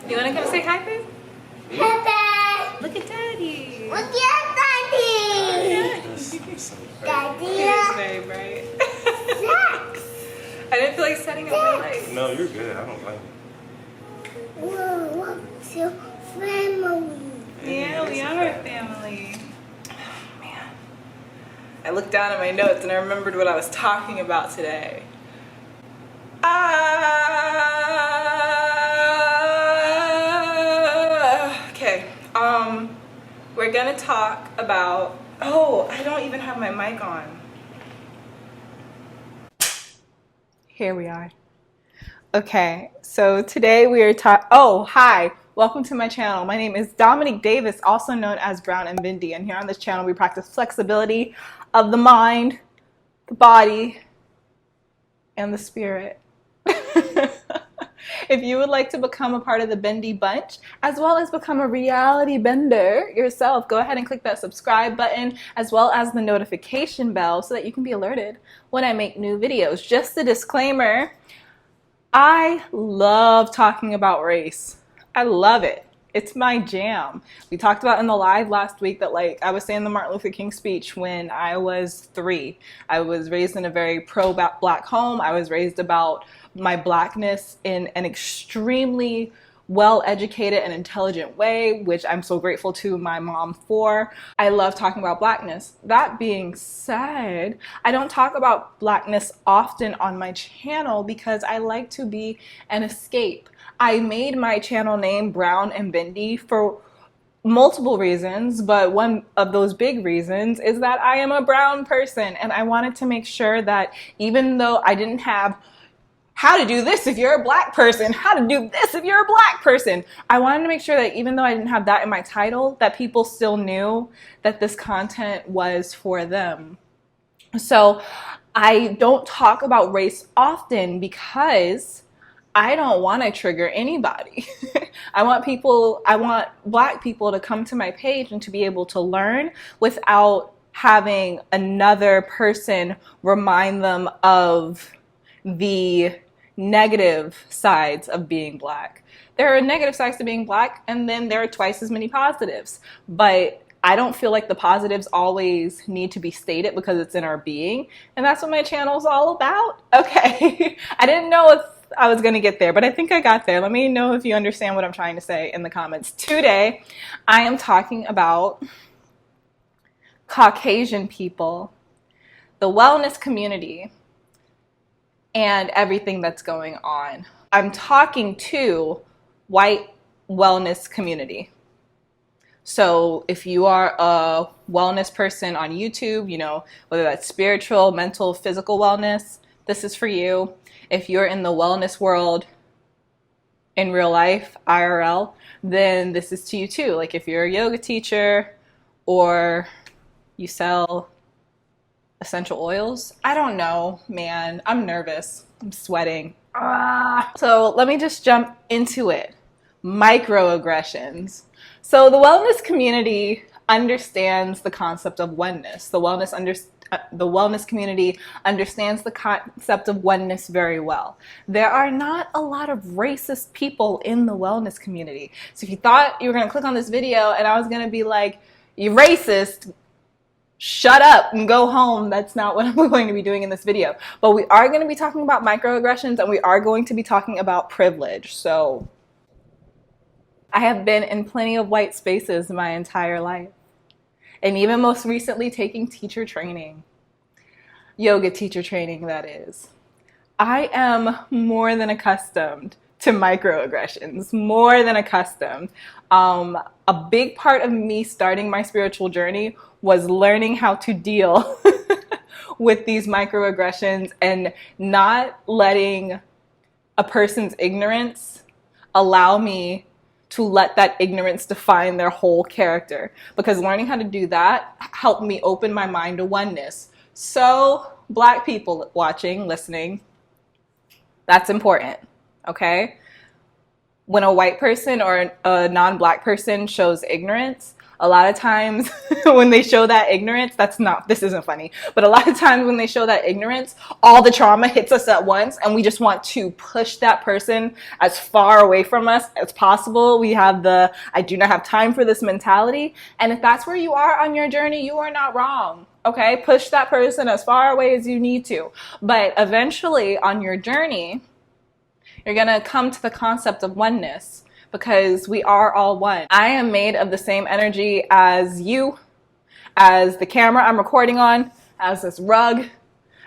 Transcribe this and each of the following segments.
You want to come say hi, babe? Hi, Look at Daddy. look at Daddy. Daddy. It's very bright. I didn't feel like setting up my lights. No, you're good. I don't blame you. What's your family? Yeah, we are a family. Oh, man. I looked down at my notes and I remembered what I was talking about today. Okay. We're gonna talk about. Oh, I don't even have my mic on. Here we are. Okay, so today we are talking. Oh, hi. Welcome to my channel. My name is Dominique Davis, also known as Brown and Bindi, and here on this channel we practice flexibility of the mind, the body, and the spirit. If you would like to become a part of the Bendy Bunch, as well as become a reality bender yourself, go ahead and click that subscribe button, as well as the notification bell so that you can be alerted when I make new videos. Just a disclaimer, I love talking about race. I love it. It's my jam. We talked about in the live last week that, like, I was saying the Martin Luther King speech when I was 3. I was raised in a very pro-black home. I was raised about my blackness in an extremely well-educated and intelligent way, which I'm so grateful to my mom for. I love talking about blackness. That being said, I don't talk about blackness often on my channel because I like to be an escape. I made my channel name Brown and Bindi for multiple reasons, but one of those big reasons is that I am a brown person, and I wanted to make sure that even though I didn't have how to do this if you're a black person, how to do this if you're a black person, I wanted to make sure that even though I didn't have that in my title, that people still knew that this content was for them. So I don't talk about race often because I don't want to trigger anybody. I want black people to come to my page and to be able to learn without having another person remind them of the negative sides of being black. There are negative sides to being black, and then there are twice as many positives. But I don't feel like the positives always need to be stated because it's in our being, and that's what my channel is all about. Okay, I didn't know if I was gonna get there, but I think I got there. Let me know if you understand what I'm trying to say in the comments. Today, I am talking about Caucasian people, the wellness community, and everything that's going on. I'm talking to white wellness community. So if you are a wellness person on YouTube, you know, whether that's spiritual, mental, physical wellness, this is for you. If you're in the wellness world in real life, IRL, then this is to you too. Like if you're a yoga teacher or you sell essential oils. I don't know, man. I'm nervous. I'm sweating. So let me just jump into it. Microaggressions. So the wellness community understands the concept of oneness. The wellness community understands the concept of oneness very well. There are not a lot of racist people in the wellness community. So if you thought you were going to click on this video and I was going to be like, you're racist, shut up and go home. That's not what I'm going to be doing in this video. But we are going to be talking about microaggressions, and we are going to be talking about privilege. So I have been in plenty of white spaces my entire life, and even most recently taking teacher training, yoga teacher training, that is. I am more than accustomed to microaggressions, more than accustomed. A big part of me starting my spiritual journey was learning how to deal with these microaggressions and not letting a person's ignorance allow me to let that ignorance define their whole character. Because learning how to do that helped me open my mind to oneness. So, black people watching, listening, that's important, okay? When a white person or a non-black person shows ignorance, A lot of times when they show that ignorance, this isn't funny, but a lot of times when they show that ignorance, all the trauma hits us at once and we just want to push that person as far away from us as possible. We have the I do not have time for this mentality. And if that's where you are on your journey, you are not wrong. Okay, push that person as far away as you need to. But eventually on your journey, you're going to come to the concept of oneness, because we are all one. I am made of the same energy as you, as the camera I'm recording on, as this rug,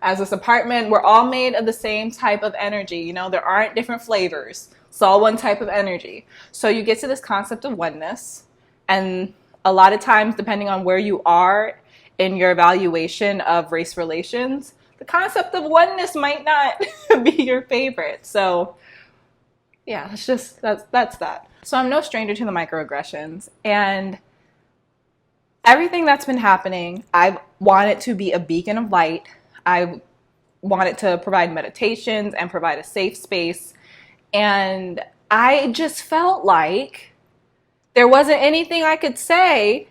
as this apartment. We're all made of the same type of energy. You know, there aren't different flavors. It's all one type of energy. So you get to this concept of oneness, and a lot of times, depending on where you are in your evaluation of race relations, the concept of oneness might not be your favorite. So yeah, that's that. So I'm no stranger to the microaggressions, and everything that's been happening, I want it to be a beacon of light. I want it to provide meditations and provide a safe space. And I just felt like there wasn't anything I could say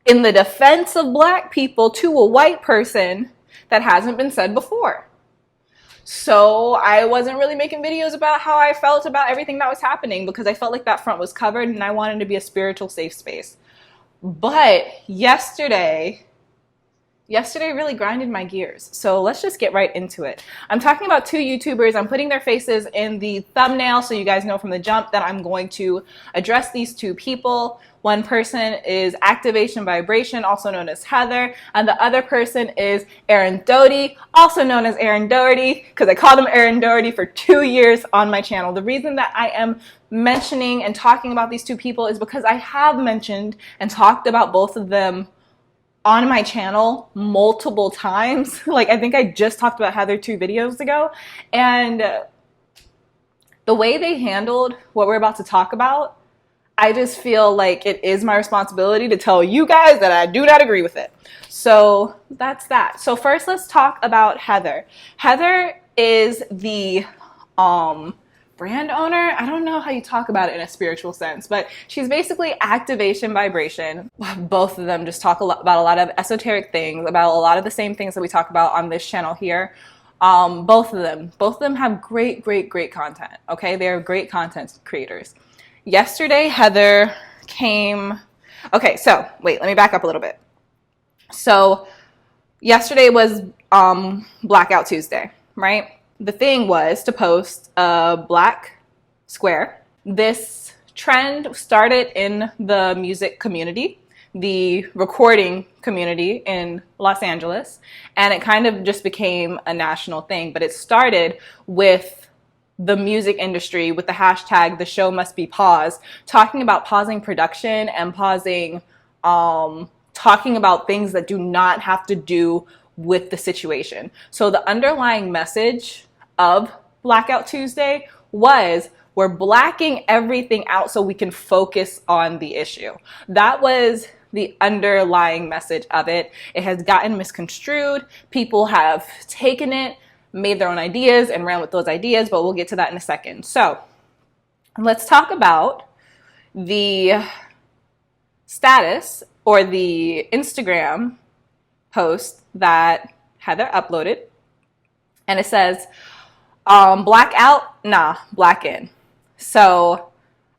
in the defense of Black people to a white person that hasn't been said before. So I wasn't really making videos about how I felt about everything that was happening, because I felt like that front was covered and I wanted to be a spiritual safe space. But yesterday really grinded my gears. So let's just get right into it. I'm talking about two YouTubers. I'm putting their faces in the thumbnail so you guys know from the jump that I'm going to address these two people. One person is Activation Vibration, also known as Heather, and the other person is Aaron Doherty, also known as Aaron Doherty, because I called him Aaron Doherty for 2 years on my channel. The reason that I am mentioning and talking about these two people is because I have mentioned and talked about both of them on my channel multiple times. Like, I think I just talked about Heather 2 videos ago, and the way they handled what we're about to talk about, I just feel like it is my responsibility to tell you guys that I do not agree with it. So that's that. So first, let's talk about Heather. Heather is the brand owner. I don't know how you talk about it in a spiritual sense, but she's basically Activation Vibration. Both of them just talk about a lot of esoteric things, about a lot of the same things that we talk about on this channel here. Both of them have great content. Okay, they're great content creators. Yesterday, Heather came. Okay, so wait, let me back up a little bit. So yesterday was Blackout Tuesday, right? The thing was to post a black square. This trend started in the music community, the recording community in Los Angeles, and it kind of just became a national thing. But it started with the music industry with the hashtag "the show must be paused," talking about pausing production and pausing talking about things that do not have to do with the situation. So the underlying message of Blackout Tuesday was, we're blacking everything out so we can focus on the issue. That was the underlying message of it. It has gotten misconstrued. People have taken it, made their own ideas, and ran with those ideas, but we'll get to that in a second. So let's talk about the status or the Instagram post that Heather uploaded. And it says, black out, nah, black in. So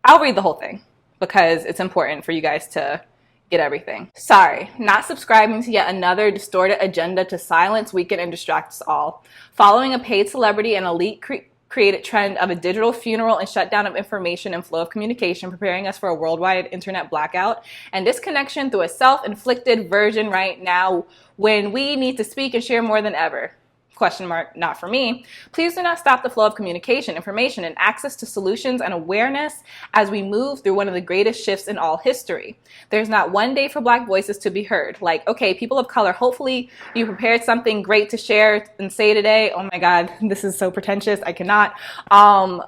I'll read the whole thing because it's important for you guys to get everything. Sorry, not subscribing to yet another distorted agenda to silence, weaken, and distract us all. Following a paid celebrity and elite created trend of a digital funeral and shutdown of information and flow of communication, preparing us for a worldwide internet blackout and disconnection through a self-inflicted version right now when we need to speak and share more than ever. Question mark, not for me. Please do not stop the flow of communication, information, and access to solutions and awareness as we move through one of the greatest shifts in all history. There's not one day for Black voices to be heard. Like, okay, people of color, hopefully you prepared something great to share and say today. Oh my God, this is so pretentious. I cannot.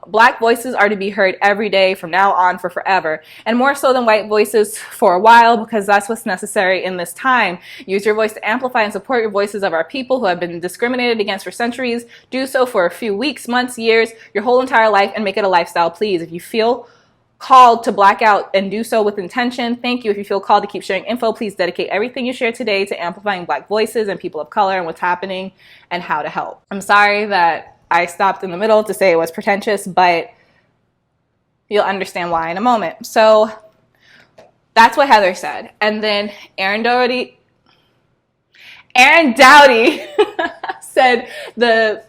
Black voices are to be heard every day from now on for forever, and more so than white voices for a while, because that's what's necessary in this time. Use your voice to amplify and support your voices of our people who have been discriminated against for centuries. Do so for a few weeks, months, years, your whole entire life, and make it a lifestyle, please. If you feel called to black out and do so with intention. Thank you. If you feel called to keep sharing info, please dedicate everything you share today to amplifying Black voices and people of color and what's happening and how to help. I'm sorry that I stopped in the middle to say it was pretentious, but you'll understand why in a moment. So that's what Heather said. And then Aaron Doughty said the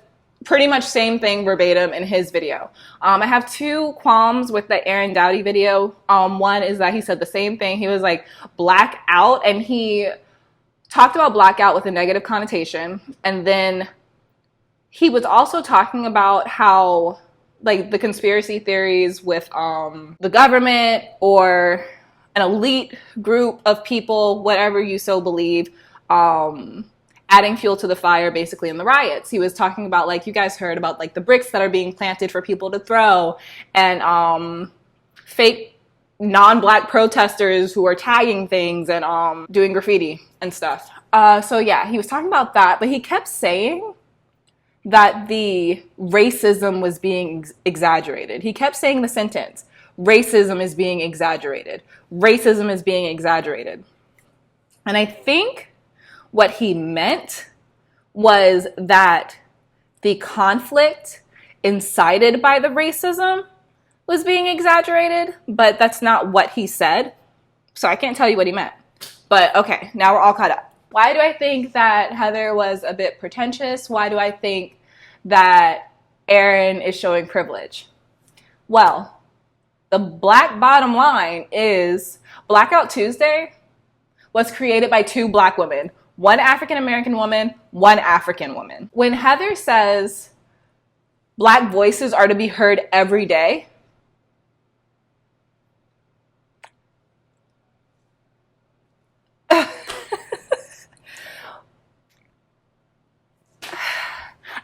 pretty much same thing verbatim in his video. I have two qualms with the Aaron Doughty video. One is that he said the same thing. He was like black out, and he talked about blackout with a negative connotation. And then he was also talking about how like the conspiracy theories with the government or an elite group of people, whatever you so believe, adding fuel to the fire basically in the riots. He was talking about, like, you guys heard about like the bricks that are being planted for people to throw, and fake non-black protesters who are tagging things and doing graffiti and stuff. So yeah, he was talking about that, but he kept saying that the racism was being exaggerated. He kept saying the sentence, racism is being exaggerated. Racism is being exaggerated. And I think what he meant was that the conflict incited by the racism was being exaggerated, but that's not what he said. So I can't tell you what he meant. But okay, now we're all caught up. Why do I think that Heather was a bit pretentious? Why do I think that Aaron is showing privilege? Well, the black bottom line is Blackout Tuesday was created by two black women. One African-American woman, one African woman. When Heather says black voices are to be heard every day,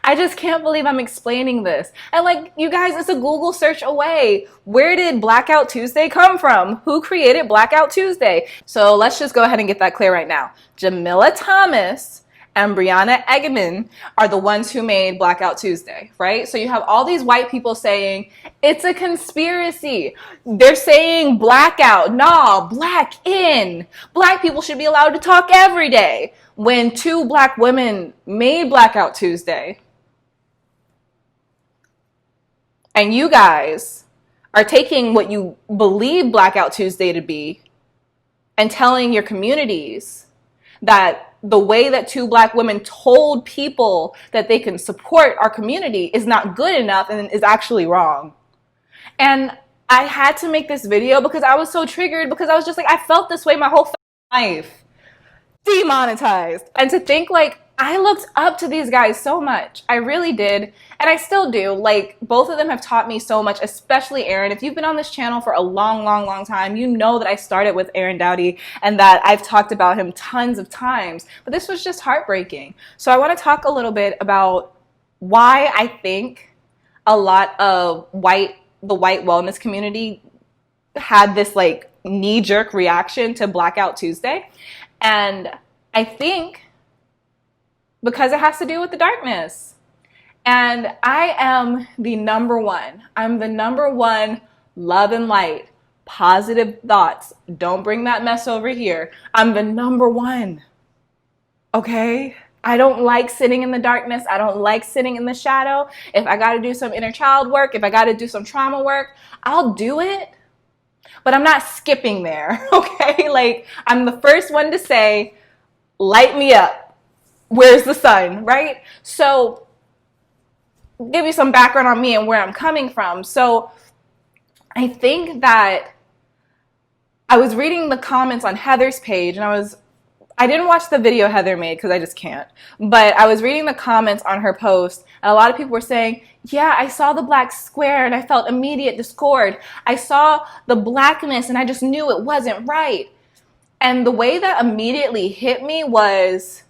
I just can't believe I'm explaining this. And like, you guys, it's a Google search away. Where did Blackout Tuesday come from? Who created Blackout Tuesday? So let's just go ahead and get that clear right now. Jamila Thomas and Brianna Egeman are the ones who made Blackout Tuesday, right? So you have all these white people saying, it's a conspiracy. They're saying blackout. Nah, black in. Black people should be allowed to talk every day. When two black women made Blackout Tuesday, and you guys are taking what you believe Blackout Tuesday to be and telling your communities that the way that two black women told people that they can support our community is not good enough and is actually wrong. And I had to make this video because I was so triggered, because I was just like, I felt this way my whole life. Demonetized. And to think, like, I looked up to these guys so much. I really did. And I still do. Like, both of them have taught me so much, especially Aaron. If you've been on this channel for a long time, you know that I started with Aaron Doughty and that I've talked about him tons of times. But this was just heartbreaking. So I want to talk a little bit about why I think a lot of the white wellness community had this like knee-jerk reaction to Blackout Tuesday. And I think because it has to do with the darkness. And I am the number one. I'm the number one love and light, positive thoughts. Don't bring that mess over here. I'm the number one. Okay? I don't like sitting in the darkness. I don't like sitting in the shadow. If I got to do some inner child work, if I got to do some trauma work, I'll do it. But I'm not skipping there, okay? Like, I'm the first one to say, light me up. Where's the sun, right? So, give you some background on me and where I'm coming from. So, I think that I was reading the comments on Heather's page, and I didn't watch the video Heather made because I just can't. But I was reading the comments on her post, and a lot of people were saying, yeah, I saw the black square and I felt immediate discord. I saw the blackness and I just knew it wasn't right. And the way that immediately hit me was,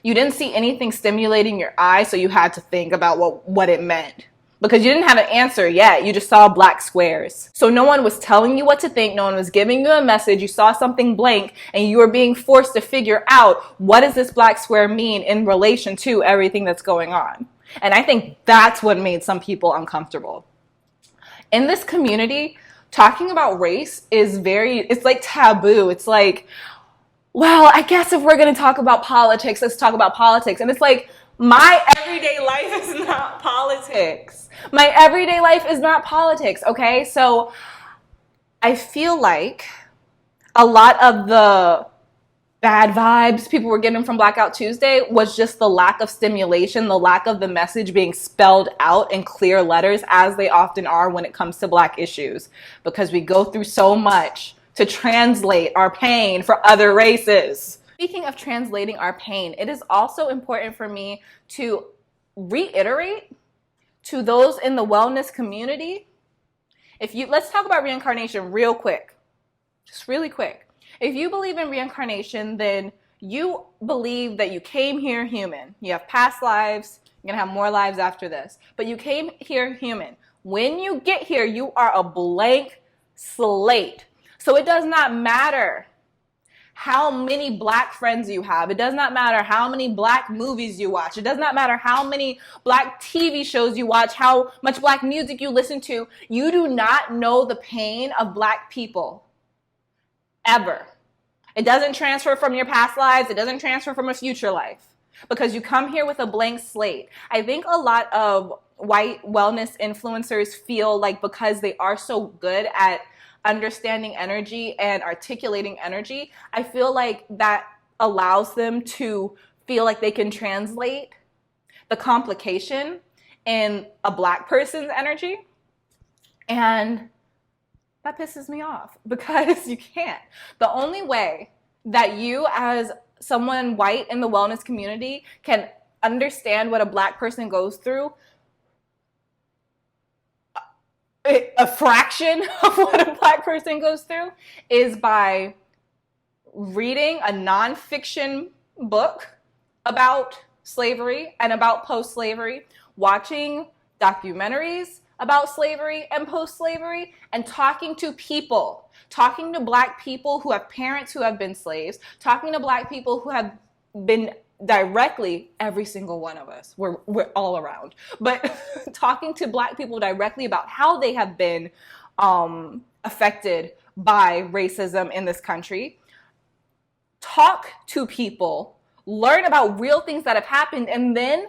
you didn't see anything stimulating your eye, so you had to think about what it meant. Because you didn't have an answer yet. You just saw black squares. So no one was telling you what to think. No one was giving you a message. You saw something blank and you were being forced to figure out, what does this black square mean in relation to everything that's going on? And I think that's what made some people uncomfortable. In this community, talking about race is it's like taboo. It's like, well, I guess if we're going to talk about politics, let's talk about politics. And it's like, my everyday life is not politics. My everyday life is not politics, okay? So I feel like a lot of the bad vibes people were getting from Blackout Tuesday was just the lack of stimulation, the lack of the message being spelled out in clear letters, as they often are when it comes to Black issues, because we go through so much to translate our pain for other races. Speaking of translating our pain, it is also important for me to reiterate to those in the wellness community, let's talk about reincarnation real quick, just really quick. If you believe in reincarnation, then you believe that you came here human. You have past lives, you're gonna have more lives after this, but you came here human. When you get here, you are a blank slate. So it does not matter how many Black friends you have. It does not matter how many Black movies you watch. It does not matter how many Black TV shows you watch, how much Black music you listen to. You do not know the pain of Black people, ever. It doesn't transfer from your past lives. It doesn't transfer from a future life, because you come here with a blank slate. I think a lot of white wellness influencers feel like because they are so good at understanding energy and articulating energy, I feel like that allows them to feel like they can translate the complication in a Black person's energy. And that pisses me off, because you can't. The only way that you, as someone white in the wellness community, can understand what a Black person goes through, a fraction of what a Black person goes through, is by reading a nonfiction book about slavery and about post-slavery, watching documentaries about slavery and post-slavery, and talking to people, talking to Black people who have parents who have been slaves, talking to Black people who have been directly, every single one of us, we're all around, but talking to Black people directly about how they have been affected by racism in this country. Talk to people, learn about real things that have happened, and then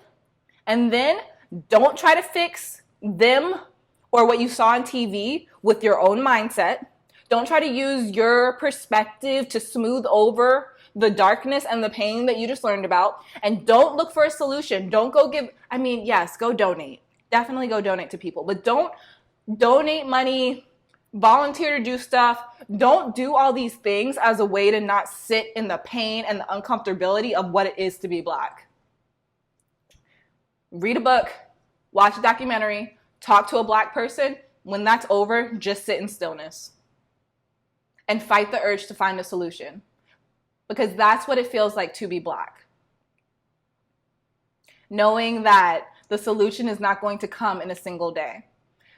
don't try to fix them or what you saw on TV with your own mindset. Don't try to use your perspective to smooth over the darkness and the pain that you just learned about. And don't look for a solution. Don't go yes, go donate. Definitely go donate to people. But don't donate money, volunteer to do stuff. Don't do all these things as a way to not sit in the pain and the uncomfortability of what it is to be Black. Read a book, watch a documentary, talk to a Black person. When that's over, just sit in stillness and fight the urge to find a solution, because that's what it feels like to be Black. Knowing that the solution is not going to come in a single day.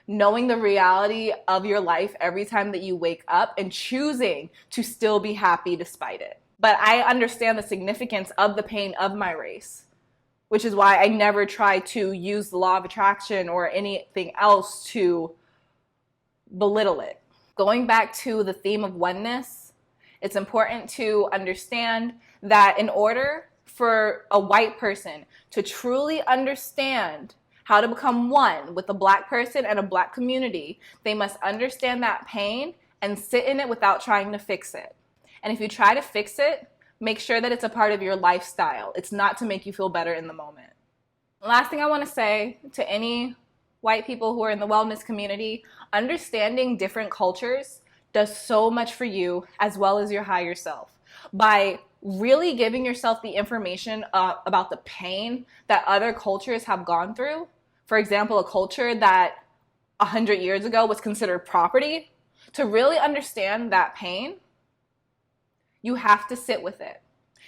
Knowing the reality of your life every time that you wake up, and choosing to still be happy despite it. But I understand the significance of the pain of my race, which is why I never try to use the law of attraction or anything else to belittle it. Going back to the theme of oneness, it's important to understand that in order for a white person to truly understand how to become one with a Black person and a Black community, they must understand that pain and sit in it without trying to fix it. And if you try to fix it, make sure that it's a part of your lifestyle. It's not to make you feel better in the moment. Last thing I want to say to any white people who are in the wellness community, understanding different cultures does so much for you as well as your higher self. By really giving yourself the information about the pain that other cultures have gone through. For example, a culture that 100 years ago was considered property. To really understand that pain, you have to sit with it.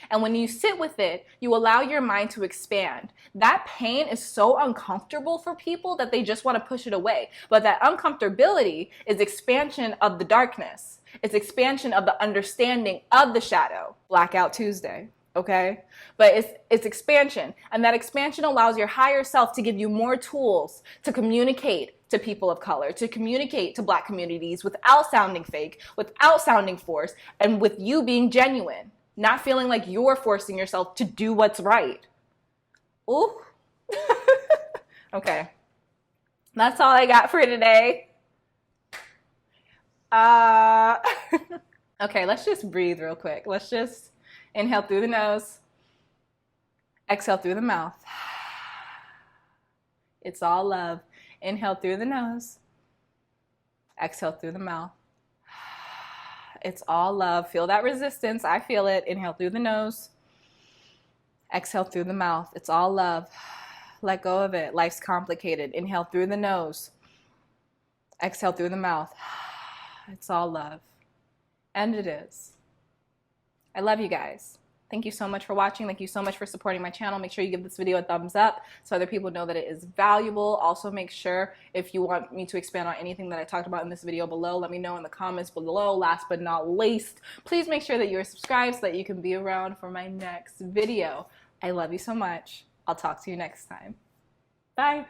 And when you sit with it, you allow your mind to expand. That pain is so uncomfortable for people that they just want to push it away. But that uncomfortability is expansion of the darkness. It's expansion of the understanding of the shadow. Blackout Tuesday, okay? But it's expansion. And that expansion allows your higher self to give you more tools to communicate, to people of color, to communicate to Black communities without sounding fake, without sounding forced, and with you being genuine, not feeling like you're forcing yourself to do what's right. Ooh. Okay. That's all I got for today. Okay, let's just breathe real quick. Let's just inhale through the nose, exhale through the mouth. It's all love. Inhale through the nose, exhale through the mouth. It's all love. Feel that resistance. I feel it. Inhale through the nose, exhale through the mouth. It's all love. Let go of it. Life's complicated. Inhale through the nose, exhale through the mouth. It's all love. And it is. I love you guys. Thank you so much for watching. Thank you so much for supporting my channel. Make sure you give this video a thumbs up so other people know that it is valuable. Also, make sure if you want me to expand on anything that I talked about in this video below, let me know in the comments below. Last but not least, please make sure that you're subscribed so that you can be around for my next video. I love you so much. I'll talk to you next time. Bye.